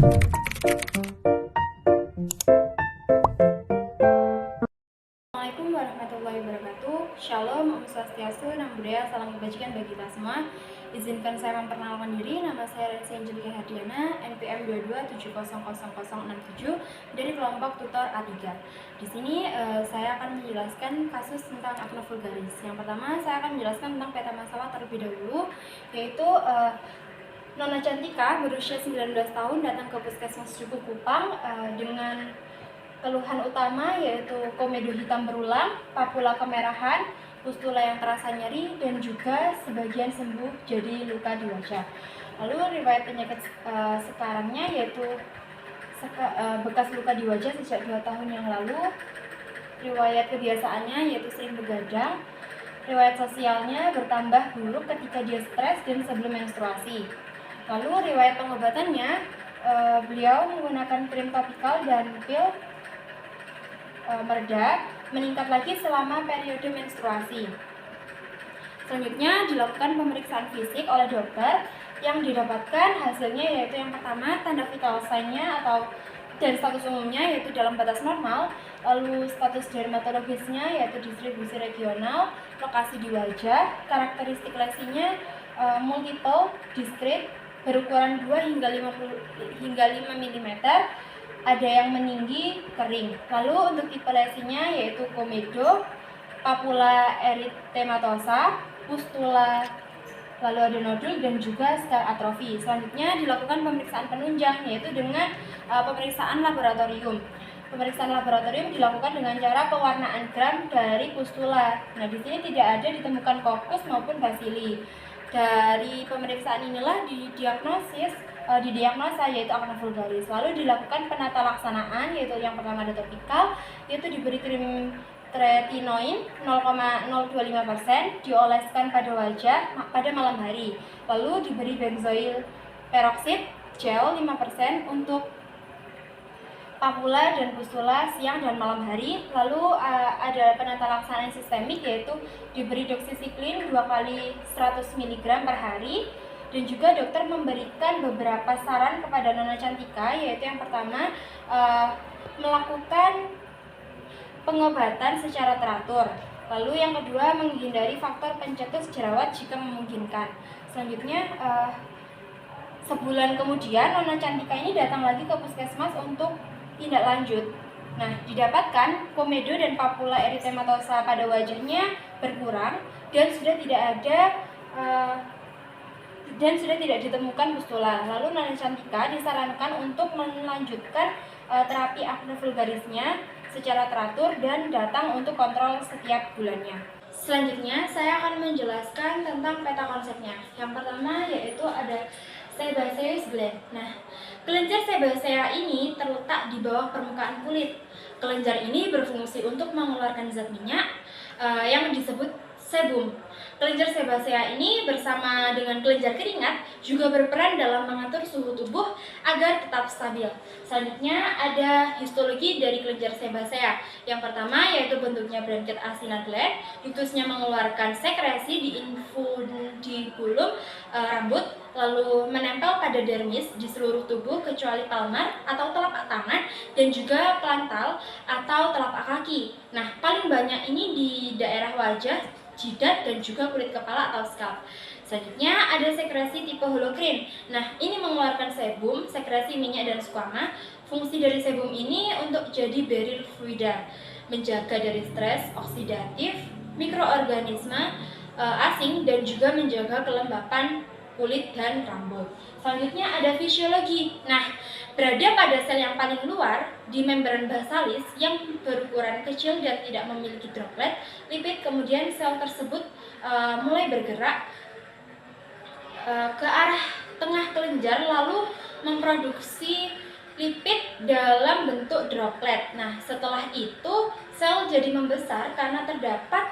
Assalamualaikum warahmatullahi wabarakatuh. Shalom, Om Swastiastu, Namo Buddhaya, salam kebajikan bagi kita semua. Izinkan saya memperkenalkan diri. Nama saya Rensi Angelika Hardiana, NPM 22700067 dari kelompok tutor A3. Di sini saya akan menjelaskan kasus tentang acne vulgaris. Yang pertama, saya akan menjelaskan tentang peta masalah terlebih dahulu, yaitu Nona Cantika berusia 19 tahun datang ke Puskesmas Dukuh Kupang dengan keluhan utama yaitu komedo hitam berulang, papula kemerahan, pustula yang terasa nyeri, dan juga sebagian sembuh jadi luka di wajah. Lalu riwayat penyakit sekarangnya yaitu bekas luka di wajah sejak 2 tahun yang lalu. Riwayat kebiasaannya yaitu sering begadang. Riwayat sosialnya bertambah buruk ketika dia stres dan sebelum menstruasi. Lalu riwayat pengobatannya, beliau menggunakan krim topikal dan pil mereda, meningkat lagi selama periode menstruasi. Selanjutnya dilakukan pemeriksaan fisik oleh dokter yang didapatkan hasilnya yaitu yang pertama tanda vital sign-nya dan status umumnya yaitu dalam batas normal, lalu status dermatologisnya yaitu distribusi regional, lokasi di wajah, karakteristik lesinya multiple, diskrit, berukuran 2 hingga 5 mm, ada yang meninggi, kering. Lalu untuk tipe lesinya yaitu komedo, papula eritematosa, pustula, lalu ada nodul dan juga scar atrofi. Selanjutnya dilakukan pemeriksaan penunjang yaitu dengan pemeriksaan laboratorium. Pemeriksaan laboratorium dilakukan dengan cara pewarnaan gram dari pustula. Nah, di sini tidak ada ditemukan kokus maupun basili. Dari pemeriksaan inilah didiagnosa yaitu acne vulgaris. Lalu dilakukan penata laksanaan yaitu yang pertama ada topikal, yaitu diberi krim tretinoin 0,025%, dioleskan pada wajah pada malam hari. Lalu diberi benzoil peroxide gel 5% untuk papula dan pustula siang dan malam hari. Lalu ada penata laksanaan sistemik yaitu diberi doxycycline 2 kali 100 mg per hari. Dan juga dokter memberikan beberapa saran kepada Nona Cantika, yaitu yang pertama melakukan pengobatan secara teratur. Lalu yang kedua menghindari faktor pencetus jerawat jika memungkinkan. Selanjutnya sebulan kemudian Nona Cantika ini datang lagi ke puskesmas untuk tindak lanjut. Nah, didapatkan komedo dan papula eritematosa pada wajahnya berkurang dan sudah tidak ditemukan pustula. Lalu Nona Cantika disarankan untuk melanjutkan terapi acne vulgarisnya secara teratur dan datang untuk kontrol setiap bulannya. Selanjutnya saya akan menjelaskan tentang peta konsepnya. Yang pertama yaitu ada sebaceous gland. Nah, kelenjar sebacea ini terletak di bawah permukaan kulit. Kelenjar ini berfungsi untuk mengeluarkan zat minyak yang disebut sebum. Kelenjar sebacea ini bersama dengan kelenjar keringat juga berperan dalam mengatur suhu tubuh agar tetap stabil. Selanjutnya ada histologi dari kelenjar sebacea. Yang pertama yaitu bentuknya branchial acina gland. Ductusnya mengeluarkan sekresi di infundibulum rambut, lalu menempel pada dermis di seluruh tubuh kecuali palmar atau telapak tangan dan juga plantar atau telapak kaki. Nah, paling banyak ini di daerah wajah, jidat, dan juga kulit kepala atau scalp. Selanjutnya ada sekresi tipe holokrin. Nah, ini mengeluarkan sebum, sekresi minyak dan squama. Fungsi dari sebum ini untuk jadi barrier fluida, menjaga dari stres oksidatif, mikroorganisme asing, dan juga menjaga kelembapan kulit dan rambut. Selanjutnya ada fisiologi. Nah, berada pada sel yang paling luar di membran basalis yang berukuran kecil dan tidak memiliki droplet lipid. Kemudian sel tersebut mulai bergerak ke arah tengah kelenjar lalu memproduksi lipid dalam bentuk droplet. Nah, setelah itu sel jadi membesar karena terdapat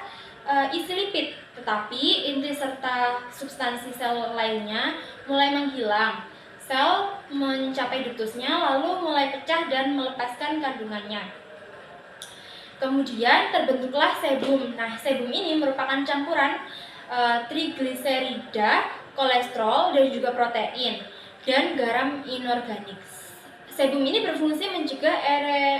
isi lipid, tetapi inti serta substansi sel lainnya mulai menghilang. Sel mencapai ductusnya lalu mulai pecah dan melepaskan kandungannya. Kemudian terbentuklah sebum. Nah, sebum ini merupakan campuran trigliserida, kolesterol, dan juga protein dan garam inorganik. Sebum ini berfungsi mencegah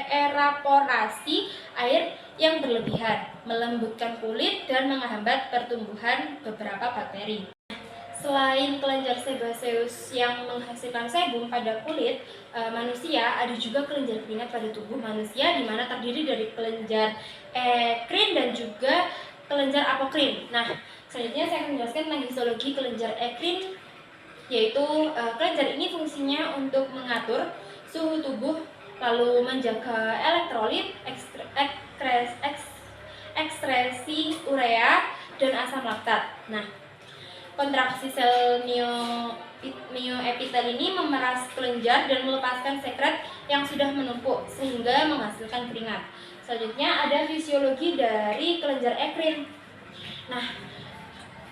evaporasi air yang berlebihan, melembutkan kulit, dan menghambat pertumbuhan beberapa bakteri. Selain kelenjar sebaceous yang menghasilkan sebum pada kulit manusia, ada juga kelenjar keringat pada tubuh manusia, di mana terdiri dari kelenjar ekrin dan juga kelenjar apokrin. Nah, selanjutnya saya akan menjelaskan tentang histologi kelenjar ekrin, yaitu kelenjar ini fungsinya untuk mengatur suhu tubuh, lalu menjaga elektrolit, ekskresi urea, dan asam laktat. Nah, kontraksi sel myoepitel ini memeras kelenjar dan melepaskan sekret yang sudah menumpuk sehingga menghasilkan keringat. Selanjutnya ada fisiologi dari kelenjar ekrin. Nah,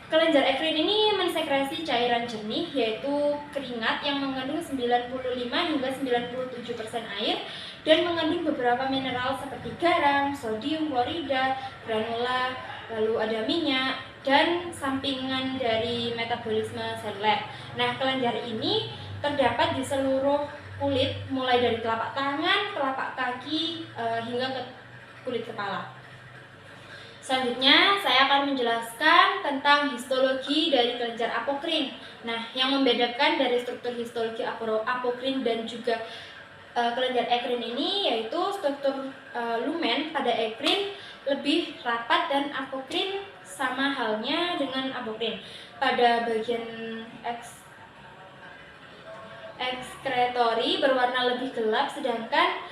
kelenjar ekrin ini mensekresi cairan jernih, yaitu keringat yang mengandung 95 hingga 97% air dan mengandung beberapa mineral seperti garam, sodium klorida, granula, lalu ada minyak, dan sampingan dari metabolisme seluler. Nah, kelenjar ini terdapat di seluruh kulit, mulai dari telapak tangan, telapak kaki, hingga ke kulit kepala. Selanjutnya, saya akan menjelaskan tentang histologi dari kelenjar apokrin. Nah, yang membedakan dari struktur histologi apokrin dan juga kelenjar ekrin ini yaitu struktur lumen pada ekrin lebih rapat dan apokrin sama halnya dengan apokrin. Pada bagian ekskretori berwarna lebih gelap, sedangkan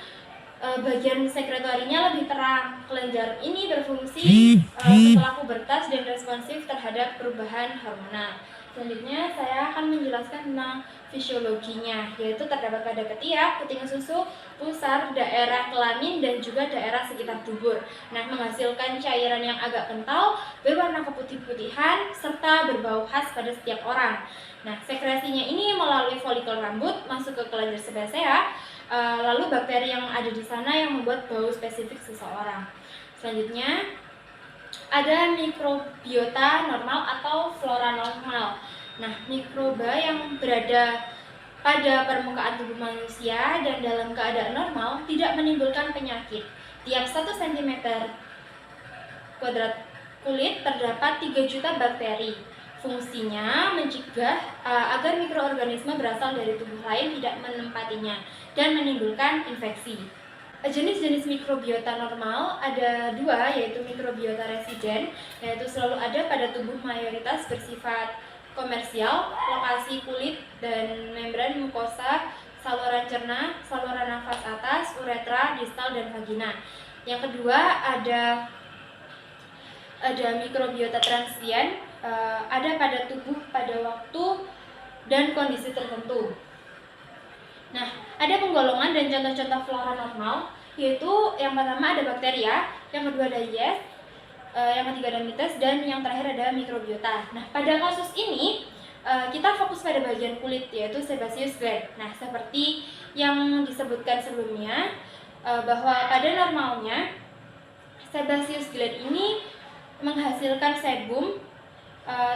bagian sekretorinya lebih terang. Kelenjar ini berfungsi setelah pubertas dan responsif terhadap perubahan hormonal. Selanjutnya saya akan menjelaskan tentang fisiologinya, yaitu terdapat pada ketiak, puting susu, pusar, daerah kelamin, dan juga daerah sekitar dubur. Nah, menghasilkan cairan yang agak kental, berwarna keputih-putihan, serta berbau khas pada setiap orang. Nah, sekresinya ini melalui folikel rambut masuk ke kelenjar sebasea, lalu bakteri yang ada di sana yang membuat bau spesifik seseorang. Selanjutnya ada mikrobiota normal atau flora normal. Nah, mikroba yang berada pada permukaan tubuh manusia dan dalam keadaan normal tidak menimbulkan penyakit. Tiap 1 cm kuadrat kulit terdapat 3 juta bakteri. Fungsinya mencegah agar mikroorganisme berasal dari tubuh lain tidak menempatinya dan menimbulkan infeksi. Jenis-jenis mikrobiota normal ada 2, yaitu mikrobiota residen, yaitu selalu ada pada tubuh mayoritas bersifat komersial, lokasi kulit dan membran mukosa, saluran cerna, saluran nafas atas, uretra, distal, dan vagina. Yang kedua ada mikrobiota transient, ada pada tubuh pada waktu dan kondisi tertentu. Nah, ada penggolongan dan contoh-contoh flora normal, yaitu yang pertama ada bakteria, yang kedua ada yeast, yang ketiga ada mites, dan yang terakhir ada mikrobiota. Nah, pada kasus ini kita fokus pada bagian kulit, yaitu sebaceous gland. Nah, seperti yang disebutkan sebelumnya, bahwa pada normalnya sebaceous gland ini menghasilkan sebum,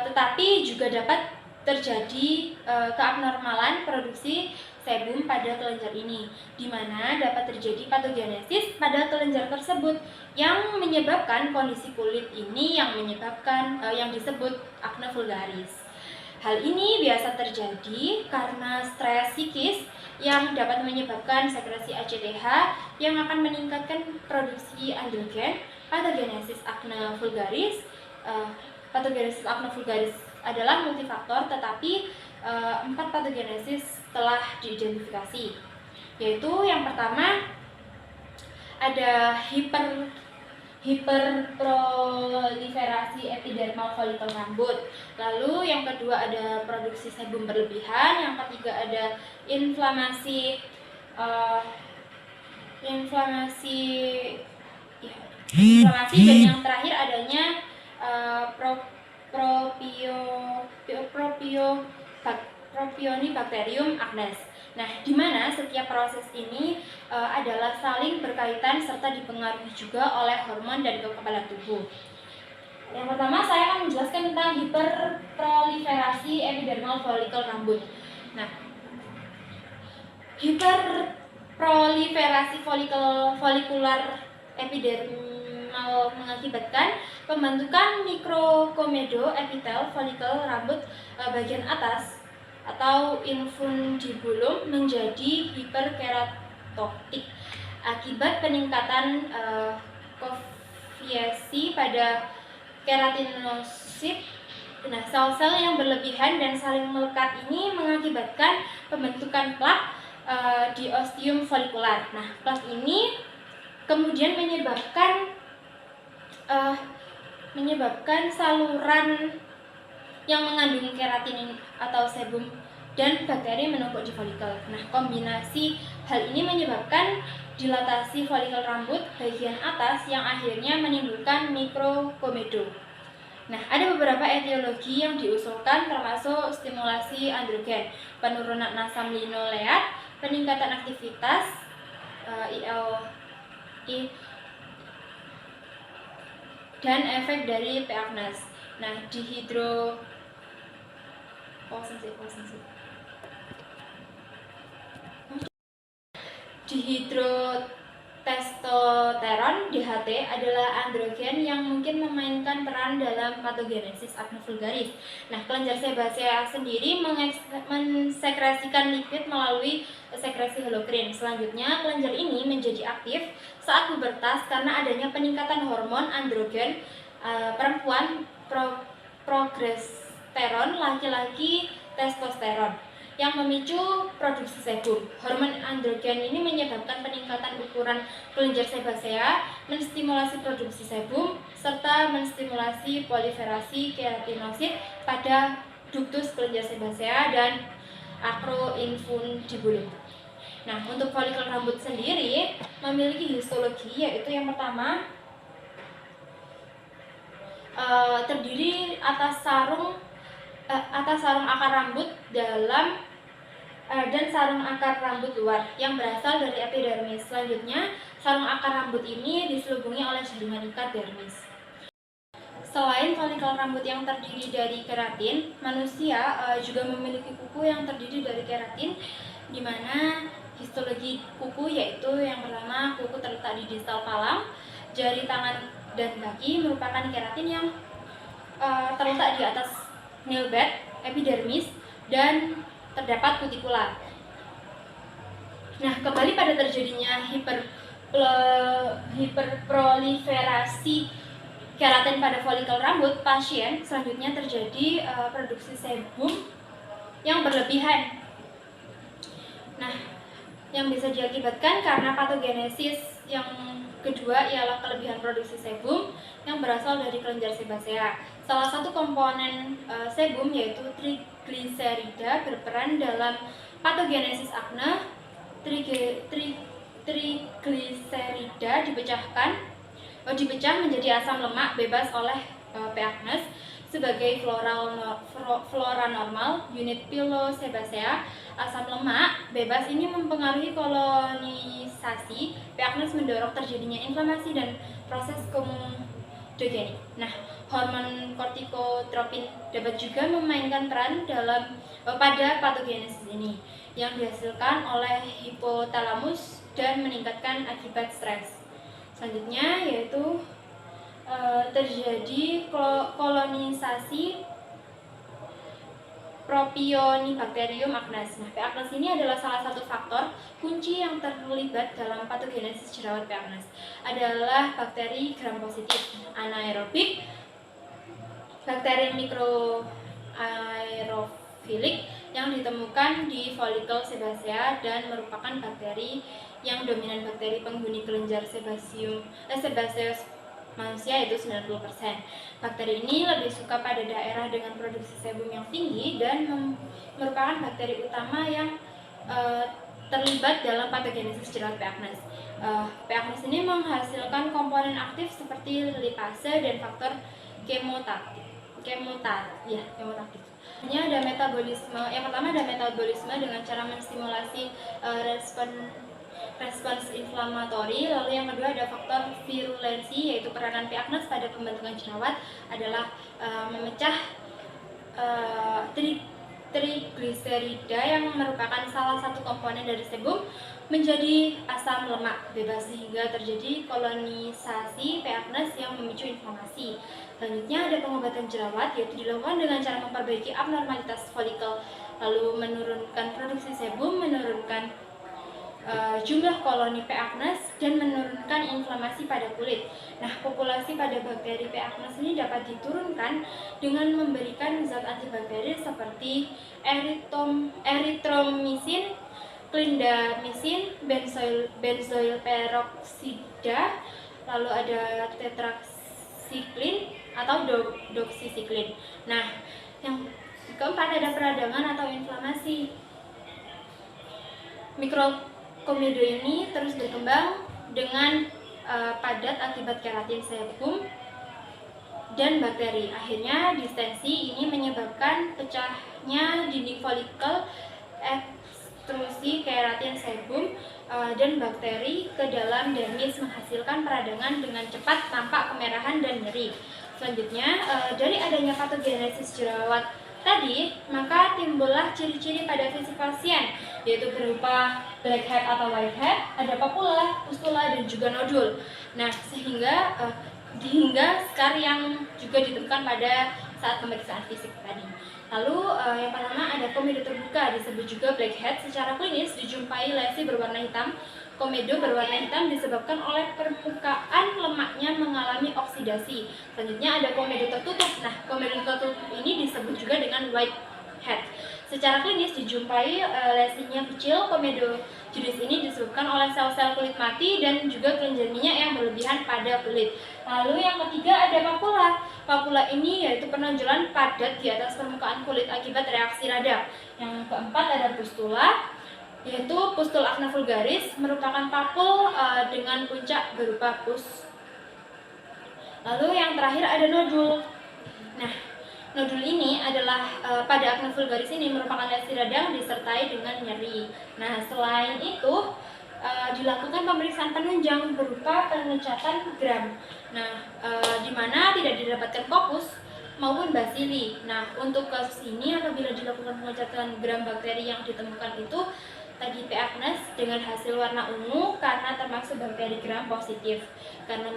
tetapi juga dapat terjadi keabnormalan produksi sebum pada kelenjar ini, di mana dapat terjadi patogenesis pada kelenjar tersebut yang menyebabkan kondisi kulit ini yang disebut acne vulgaris. Hal ini biasa terjadi karena stres psikis yang dapat menyebabkan sekresi ACTH yang akan meningkatkan produksi androgen. Patogenesis acne vulgaris adalah multifaktor, tetapi 4 patogenesis telah diidentifikasi, yaitu yang pertama ada hiperproliferasi epidermal folikel rambut, lalu yang kedua ada produksi sebum berlebihan, yang ketiga ada inflamasi dan yang terakhir adanya Propionibacterium acnes. Nah, di mana setiap proses ini adalah saling berkaitan serta dipengaruhi juga oleh hormon dan kekebalan tubuh. Yang pertama, saya akan menjelaskan tentang hiperproliferasi epidermal folikel rambut. Nah, proliferasi folikular epidermal mengakibatkan pembentukan mikrokomedo epitel folikel rambut bagian atas atau infundibulum menjadi hiperkeratotik akibat peningkatan kofiesi pada keratinosit. Nah, sel-sel yang berlebihan dan saling melekat ini mengakibatkan pembentukan plak di ostium folikular. Nah, plak ini kemudian menyebabkan saluran yang mengandung keratin atau sebum dan bakteri menumpuk di folikel. Nah, kombinasi hal ini menyebabkan dilatasi folikel rambut bagian atas yang akhirnya menimbulkan mikrokomedo. Nah, ada beberapa etiologi yang diusulkan termasuk stimulasi androgen, penurunan asam linoleat, peningkatan aktivitas IL-I, dan efek dari P. agnes. Nah, dihidrotestosteron (DHT) adalah androgen yang mungkin memainkan peran dalam patogenesis acne vulgaris. Nah, kelenjar sebasea sendiri mensekresikan lipid melalui sekresi holokrin. Selanjutnya, kelenjar ini menjadi aktif saat pubertas karena adanya peningkatan hormon androgen perempuan progesteron, laki-laki testosteron, yang memicu produksi sebum. Hormon androgen ini menyebabkan peningkatan ukuran kelenjar sebasea, menstimulasi produksi sebum, serta menstimulasi proliferasi keratinosit pada ductus kelenjar sebasea dan acroinfundibulum. Nah, untuk folikel rambut sendiri memiliki histologi, yaitu yang pertama terdiri atas sarung akar rambut dalam dan sarung akar rambut luar yang berasal dari epidermis. Selanjutnya, sarung akar rambut ini diselubungi oleh jaringan ikat dermis. Selain folikel rambut yang terdiri dari keratin, manusia juga memiliki kuku yang terdiri dari keratin, di mana histologi kuku yaitu yang pertama, kuku terletak di distal palang, jari tangan dan kaki merupakan keratin yang terletak di atas nail bed, epidermis, dan terdapat kutikula. Nah, kembali pada terjadinya hiperproliferasi keratin pada folikel rambut pasien, selanjutnya terjadi produksi sebum yang berlebihan. Nah, yang bisa diakibatkan karena patogenesis yang kedua ialah kelebihan produksi sebum yang berasal dari kelenjar sebasea. Salah satu komponen sebum yaitu trigliserida berperan dalam patogenesis akne. Trigliserida dipecah menjadi asam lemak bebas oleh P. agnes sebagai flora normal unit pilosebasea. Asam lemak bebas ini mempengaruhi kolonisasi. P. agnes mendorong terjadinya inflamasi dan proses komodogenik. Nah, hormon kortikotropin dapat juga memainkan peran pada patogenesis ini yang dihasilkan oleh hipotalamus dan meningkatkan akibat stres. Selanjutnya yaitu terjadi kolonisasi Propionibacterium agnes. Nah, P. agnes ini adalah salah satu faktor kunci yang terlibat dalam patogenesis jerawat P. agnes. Adalah bakteri gram positif anaerobik, bakteri mikroaerofilik yang ditemukan di folikel sebasea dan merupakan bakteri yang dominan bakteri penghuni kelenjar sebaseus manusia, yaitu 90%. Bakteri ini lebih suka pada daerah dengan produksi sebum yang tinggi dan merupakan bakteri utama yang terlibat dalam patogenesis jerawat P. agnes. P. agnes ini menghasilkan komponen aktif seperti lipase dan faktor kemotaktif. Ini ada metabolisme. Yang pertama ada metabolisme dengan cara menstimulasi respons inflamatori. Lalu yang kedua ada faktor virulensi, yaitu peranan P. agnes pada pembentukan jerawat adalah memecah trigliserida yang merupakan salah satu komponen dari sebum menjadi asam lemak bebas sehingga terjadi kolonisasi P. agnes yang memicu inflamasi. Selanjutnya ada pengobatan jerawat, yaitu dilakukan dengan cara memperbaiki abnormalitas folikel, lalu menurunkan produksi sebum, menurunkan jumlah koloni P. agnes dan menurunkan inflamasi pada kulit. Nah, populasi pada bakteri P. agnes ini dapat diturunkan dengan memberikan zat antibakteri seperti erythromycin, clindamycin, benzoyl peroksida, lalu ada tetracycline atau doxycycline. Nah, yang keempat ada peradangan atau inflamasi. Mikrokomedo ini terus berkembang dengan padat akibat keratin sebum dan bakteri. Akhirnya distensi ini menyebabkan pecahnya dinding folikel, ekstrusi keratin sebum dan bakteri ke dalam dermis menghasilkan peradangan dengan cepat, tampak kemerahan dan nyeri. Selanjutnya, dari adanya patogenesis jerawat tadi, maka timbullah ciri-ciri pada fisik pasien, yaitu berupa blackhead atau whitehead, ada papula, pustula, dan juga nodul. Nah, sehingga hingga skar yang juga ditemukan pada saat pemeriksaan fisik tadi. Lalu yang pertama ada komedo terbuka, disebut juga blackhead. Secara klinis dijumpai lesi berwarna hitam. Komedo berwarna hitam disebabkan oleh permukaan lemaknya mengalami oksidasi. Selanjutnya ada komedo tertutup. Nah, komedo tertutup ini disebut juga dengan whitehead. Secara klinis dijumpai lesinya kecil. Komedo jenis ini disebabkan oleh sel-sel kulit mati dan juga kelenjar minyak yang berlebihan pada kulit. Lalu yang ketiga ada papula. Papula ini yaitu penonjolan padat di atas permukaan kulit akibat reaksi radang. Yang keempat ada pustula, yaitu pustul acne vulgaris, merupakan papul dengan puncak berupa pus. Lalu yang terakhir ada nodul. Nah, nodul ini adalah pada acne vulgaris ini merupakan lesi radang disertai dengan nyeri. Nah, selain itu dilakukan pemeriksaan penunjang berupa pengecatan gram. Nah, di mana tidak didapatkan kokus maupun basili. Nah, untuk kasus ini apabila dilakukan pengecatan gram bakteri yang ditemukan itu tadi P. agnes dengan hasil warna ungu karena termasuk bakteri gram positif karena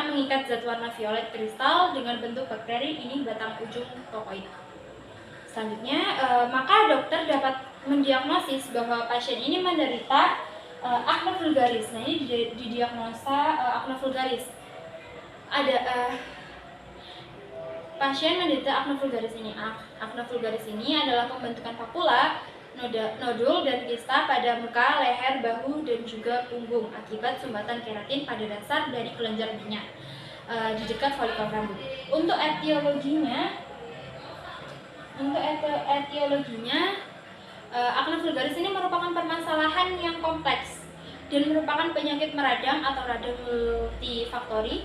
mengikat zat warna violet kristal dengan bentuk bakteri ini batang ujung kokoid. Selanjutnya, maka dokter dapat mendiagnosis bahwa pasien ini menderita acne vulgaris. Nah, ini didiagnosa acne vulgaris. Ada pasien menderita acne vulgaris ini. Acne vulgaris ini adalah pembentukan papula, nodul dan kista pada muka, leher, bahu, dan juga punggung akibat sumbatan keratin pada dasar dari kelenjar minyak di dekat folikel rambut. Untuk etiologinya, acne vulgaris ini merupakan permasalahan yang kompleks dan merupakan penyakit meradang atau radang multifaktori.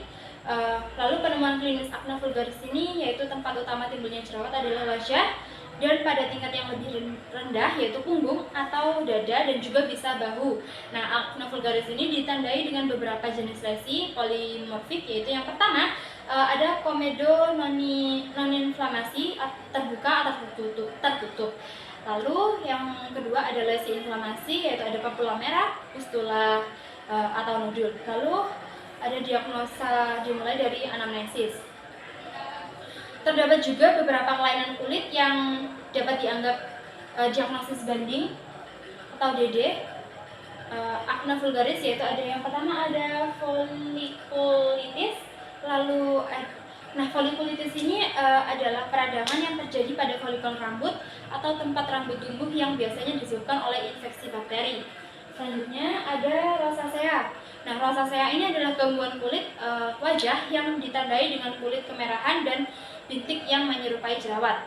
Lalu penemuan klinis acne vulgaris ini yaitu tempat utama timbulnya jerawat adalah wajah, dan pada tingkat yang lebih rendah yaitu punggung atau dada dan juga bisa bahu. Nah, acne vulgaris ini ditandai dengan beberapa jenis lesi polimorfik, yaitu yang pertama ada komedo non-inflamasi terbuka atau tertutup. Lalu yang kedua ada lesi inflamasi, yaitu ada papula merah, pustula atau nodul. Lalu ada diagnosa dimulai dari anamnesis. Terdapat juga beberapa kelainan kulit yang dapat dianggap diagnosis banding atau DD acne vulgaris, yaitu ada yang pertama ada folikulitis. Lalu folikulitis ini adalah peradangan yang terjadi pada folikel rambut atau tempat rambut tumbuh yang biasanya disebabkan oleh infeksi bakteri. Selanjutnya ada rosacea. Nah, rosacea ini adalah gangguan kulit wajah yang ditandai dengan kulit kemerahan dan bintik yang menyerupai jerawat.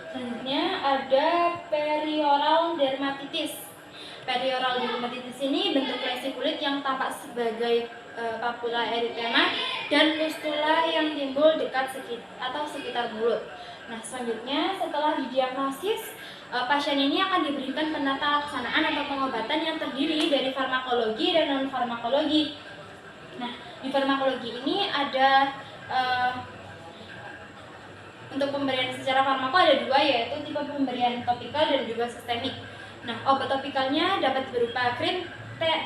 Selanjutnya ada perioral dermatitis. Perioral dermatitis ini bentuk lesi kulit yang tampak sebagai papula eritema dan pustula yang timbul dekat sekitar mulut. Nah, selanjutnya setelah didiagnosis, pasien ini akan diberikan penata laksanaan atau pengobatan yang terdiri dari farmakologi dan non farmakologi. Nah, di farmakologi ini ada Untuk pemberian secara farmako ada dua, yaitu tipe pemberian topikal dan juga sistemik. Nah, obat topikalnya dapat berupa krim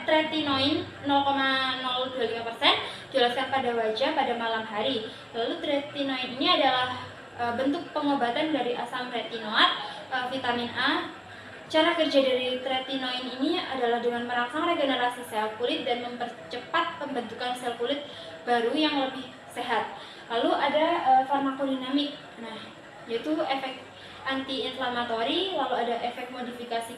tretinoin 0,025% dioleskan pada wajah pada malam hari. Lalu tretinoin ini adalah bentuk pengobatan dari asam retinoat, vitamin A. Cara kerja dari tretinoin ini adalah dengan merangsang regenerasi sel kulit dan mempercepat pembentukan sel kulit baru yang lebih sehat. Lalu ada farmakodinamik, nah yaitu efek anti-inflamatori, lalu ada efek modifikasi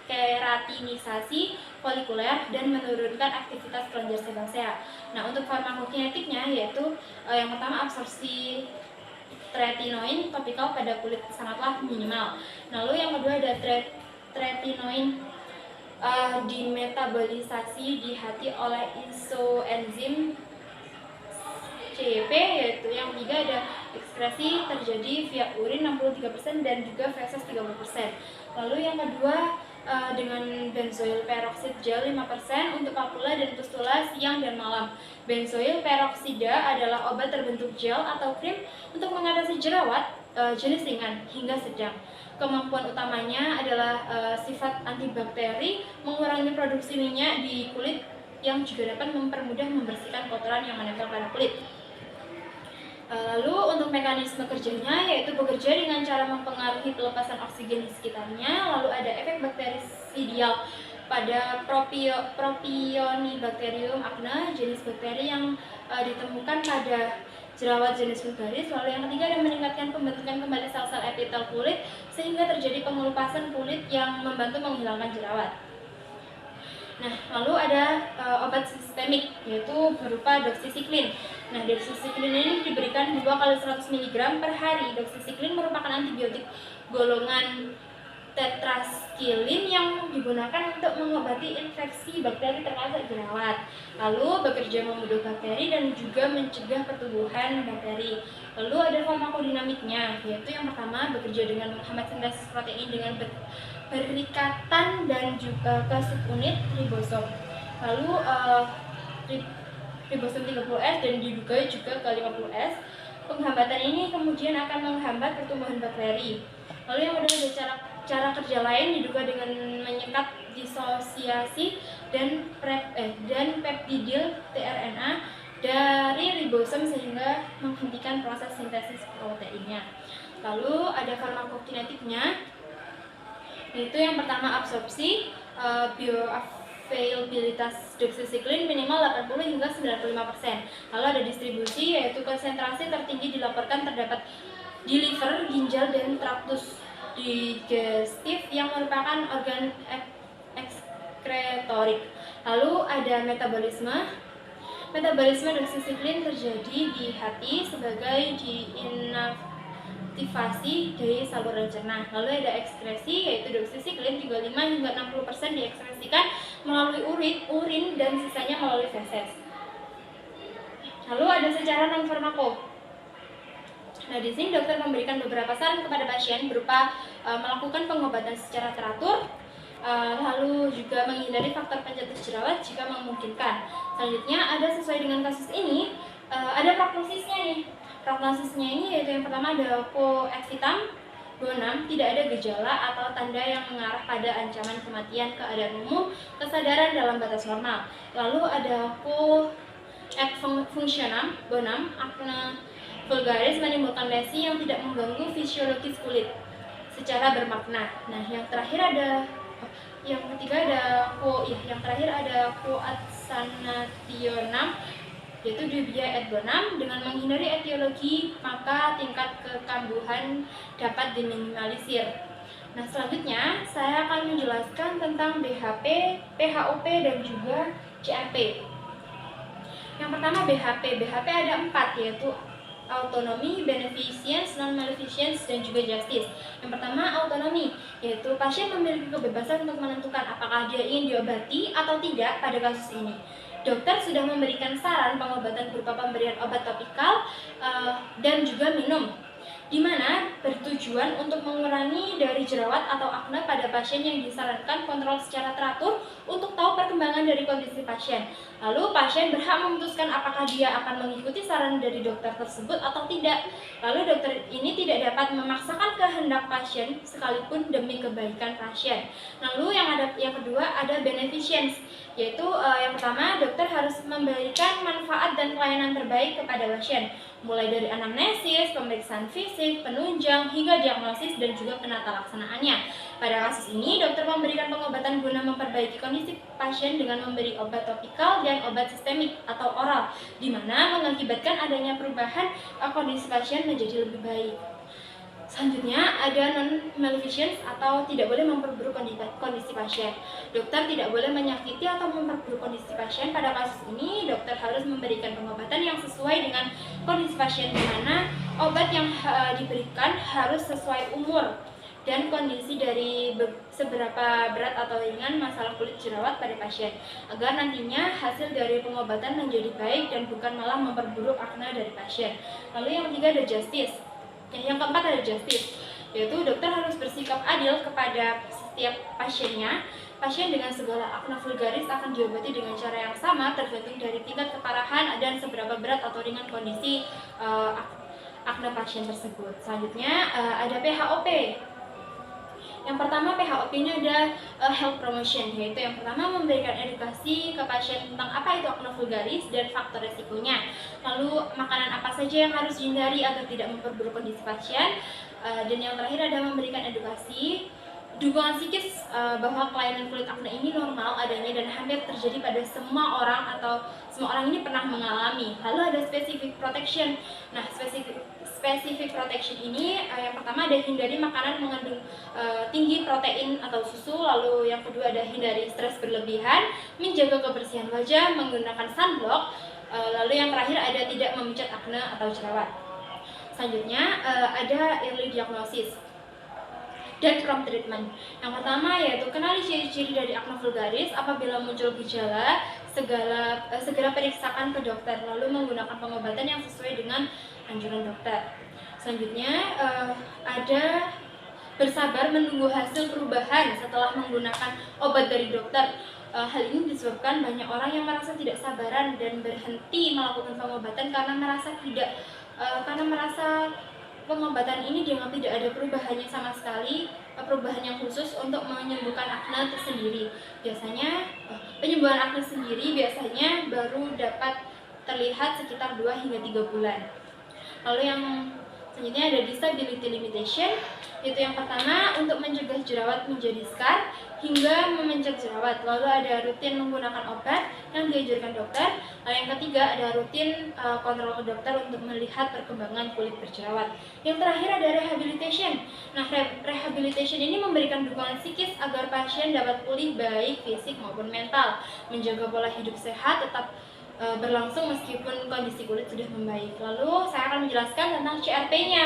keratinisasi folikuler dan menurunkan aktivitas kelenjar sebasea. Nah, untuk farmakokinetiknya yaitu yang pertama absorpsi tretinoin topikal pada kulit sangatlah minimal. Lalu yang kedua ada tretinoin dimetabolisasi di hati oleh isoenzim CYP, yaitu yang ketiga ada ekskresi terjadi via urin 63% dan juga feses 30%. Lalu yang kedua dengan benzoyl peroxide gel 5% untuk papula dan pustula siang dan malam. Benzoyl peroksida adalah obat terbentuk gel atau krim untuk mengatasi jerawat jenis ringan hingga sedang. Kemampuan utamanya adalah sifat antibakteri, mengurangi produksi minyak di kulit yang juga dapat mempermudah membersihkan kotoran yang menempel pada kulit. Lalu untuk mekanisme kerjanya yaitu bekerja dengan cara mempengaruhi pelepasan oksigen di sekitarnya. Lalu ada efek bakterisidial pada Propionibacterium acne, jenis bakteri yang ditemukan pada jerawat jenis vulgaris. Lalu yang ketiga ada meningkatkan pembentukan kembali sel-sel epitel kulit sehingga terjadi pengelupasan kulit yang membantu menghilangkan jerawat. Nah, lalu ada obat sistemik yaitu berupa doxycycline. Nah, doxycycline ini diberikan 2 kali 100 mg per hari. Doxycycline merupakan antibiotik golongan tetraskilin yang digunakan untuk mengobati infeksi bakteri termasuk jerawat. Lalu bekerja membunuh bakteri dan juga mencegah pertumbuhan bakteri. Lalu ada farmakodinamiknya, yaitu yang pertama bekerja dengan menghambat sintesis protein dengan berikatan dan juga ke subunit ribosom. Lalu ribosom 30S dan diduga juga ke 50S. Penghambatan ini kemudian akan menghambat pertumbuhan bakteri. Lalu yang kedua ada cara kerja lain diduga dengan menyekat disosiasi dan peptidil tRNA dari ribosom sehingga menghentikan proses sintesis proteinnya. Lalu ada farmakokinetiknya, yaitu yang pertama absorpsi, bioavailabilitas doxycycline minimal 80 hingga 95%. Lalu ada distribusi, yaitu konsentrasi tertinggi dilaporkan terdapat di liver, ginjal, dan traktus digestif yang merupakan organ ekskretorik. Lalu ada metabolisme. Metabolisme doxycycline terjadi di hati sebagai diinaktivasi dari saluran cerna. Lalu ada ekskresi, yaitu doxycycline 35 hingga 60% diekskresikan melalui urin dan sisanya melalui feses. Lalu ada secara non farmako. Nah, di sini dokter memberikan beberapa saran kepada pasien berupa melakukan pengobatan secara teratur, lalu juga menghindari faktor pencetus jerawat jika memungkinkan. Selanjutnya ada sesuai dengan kasus ini, ada prognosisnya nih. Prognosisnya ini yaitu yang pertama ada coexitam bonam, tidak ada gejala atau tanda yang mengarah pada ancaman kematian, keadaan umum, kesadaran dalam batas normal. Lalu ada coefunctionam bonam, acne vulgaris menimbulkan lesi yang tidak mengganggu fisiologis kulit secara bermakna. Nah, yang terakhir ada coaxanationam, yaitu dubia et bonam. Dengan menghindari etiologi, maka tingkat kekambuhan dapat diminimalisir. Nah, selanjutnya saya akan menjelaskan tentang BHP, PHOP, dan juga CRP. Yang pertama BHP. BHP ada 4, yaitu autonomi, beneficence, non-maleficence, dan juga justice. Yang pertama autonomi, yaitu pasien memiliki kebebasan untuk menentukan apakah dia ingin diobati atau tidak pada kasus ini. Dokter sudah memberikan saran pengobatan berupa pemberian obat topikal dan juga minum, di mana bertujuan untuk mengurangi dari jerawat atau akne pada pasien yang disarankan kontrol secara teratur untuk tahu perkembangan dari kondisi pasien. Lalu pasien berhak memutuskan apakah dia akan mengikuti saran dari dokter tersebut atau tidak. Lalu dokter ini tidak dapat memaksakan kehendak pasien sekalipun demi kebaikan pasien. Lalu yang kedua ada beneficence, yaitu yang pertama dokter harus memberikan manfaat dan pelayanan terbaik kepada pasien, mulai dari anamnesis, pemeriksaan fisik, penunjang, hingga diagnosis dan juga penata laksanaannya. Pada kasus ini, dokter memberikan pengobatan guna memperbaiki kondisi pasien dengan memberi obat topikal dan obat sistemik atau oral, di mana mengakibatkan adanya perubahan kondisi pasien menjadi lebih baik. Selanjutnya ada non-maleficence atau tidak boleh memperburuk kondisi pasien. Dokter tidak boleh menyakiti atau memperburuk kondisi pasien. Pada kasus ini, dokter harus memberikan pengobatan yang sesuai dengan kondisi pasien, di mana obat yang diberikan harus sesuai umur dan kondisi dari seberapa berat atau ringan masalah kulit jerawat pada pasien, agar nantinya hasil dari pengobatan menjadi baik dan bukan malah memperburuk akne dari pasien. Lalu yang ketiga ada justice. Yang keempat ada justice, yaitu dokter harus bersikap adil kepada setiap pasiennya. Pasien dengan segala akne vulgaris akan diobati dengan cara yang sama tergantung dari tingkat keparahan dan seberapa berat atau ringan kondisi akne pasien tersebut. Selanjutnya ada PHOP. Yang pertama PHOP-nya ada health promotion, yaitu yang pertama memberikan edukasi ke pasien tentang apa itu akne vulgaris dan faktor resikonya. Lalu makanan apa saja yang harus dihindari agar tidak memperburuk kondisi pasien. Dan yang terakhir ada memberikan edukasi dukungan psikis bahwa kelainan kulit akne ini normal adanya dan hampir terjadi pada semua orang atau semua orang ini pernah mengalami. Lalu ada specific protection. Nah, specific protection ini yang pertama ada hindari makanan mengandung tinggi protein atau susu. Lalu yang kedua ada hindari stres berlebihan, menjaga kebersihan wajah, menggunakan sunblock. Lalu yang terakhir ada tidak memecat akne atau jerawat. Selanjutnya ada early diagnosis dan prompt treatment. Yang pertama yaitu kenali ciri-ciri dari akne vulgaris. Apabila muncul gejala, segera periksakan ke dokter, lalu menggunakan pengobatan yang sesuai dengan anjuran dokter. Selanjutnya ada bersabar menunggu hasil perubahan setelah menggunakan obat dari dokter. Hal ini disebabkan banyak orang yang merasa tidak sabaran dan berhenti melakukan pengobatan karena merasa pengobatan ini dianggap tidak ada perubahannya sama sekali, perubahan yang khusus untuk menyembuhkan akne tersendiri. Biasanya penyembuhan akne sendiri biasanya baru dapat terlihat sekitar 2 hingga 3 bulan. Lalu yang selanjutnya ada disability limitation, yaitu yang pertama untuk mencegah jerawat menjadi scar hingga memencet jerawat. Lalu ada rutin menggunakan obat yang dianjurkan dokter. Lalu yang ketiga ada rutin kontrol ke dokter untuk melihat perkembangan kulit berjerawat. Yang terakhir ada rehabilitation. Nah, rehabilitation ini memberikan dukungan psikis agar pasien dapat pulih baik fisik maupun mental, menjaga pola hidup sehat tetap berlangsung meskipun kondisi kulit sudah membaik. Lalu saya akan menjelaskan tentang CRP-nya.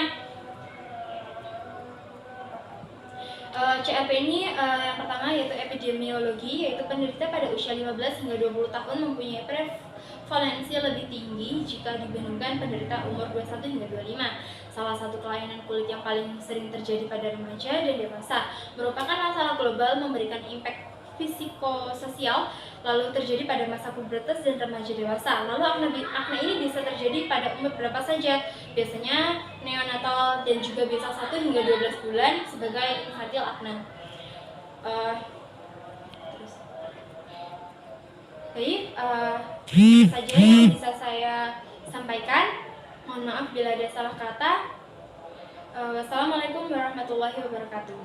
CRP ini yang pertama yaitu epidemiologi, yaitu penderita pada usia 15 hingga 20 tahun mempunyai prevalensi lebih tinggi jika dibandingkan penderita umur 21 hingga 25. Salah satu kelainan kulit yang paling sering terjadi pada remaja dan dewasa, merupakan masalah global memberikan impact psikososial, lalu terjadi pada masa pubertas dan remaja dewasa. Lalu akne ini bisa terjadi pada umur berapa saja? Biasanya neonatal dan juga bisa 1 hingga 12 bulan sebagai infantile akne. Baik, saja yang bisa saya sampaikan. Mohon maaf bila ada salah kata. Wassalamualaikum warahmatullahi wabarakatuh.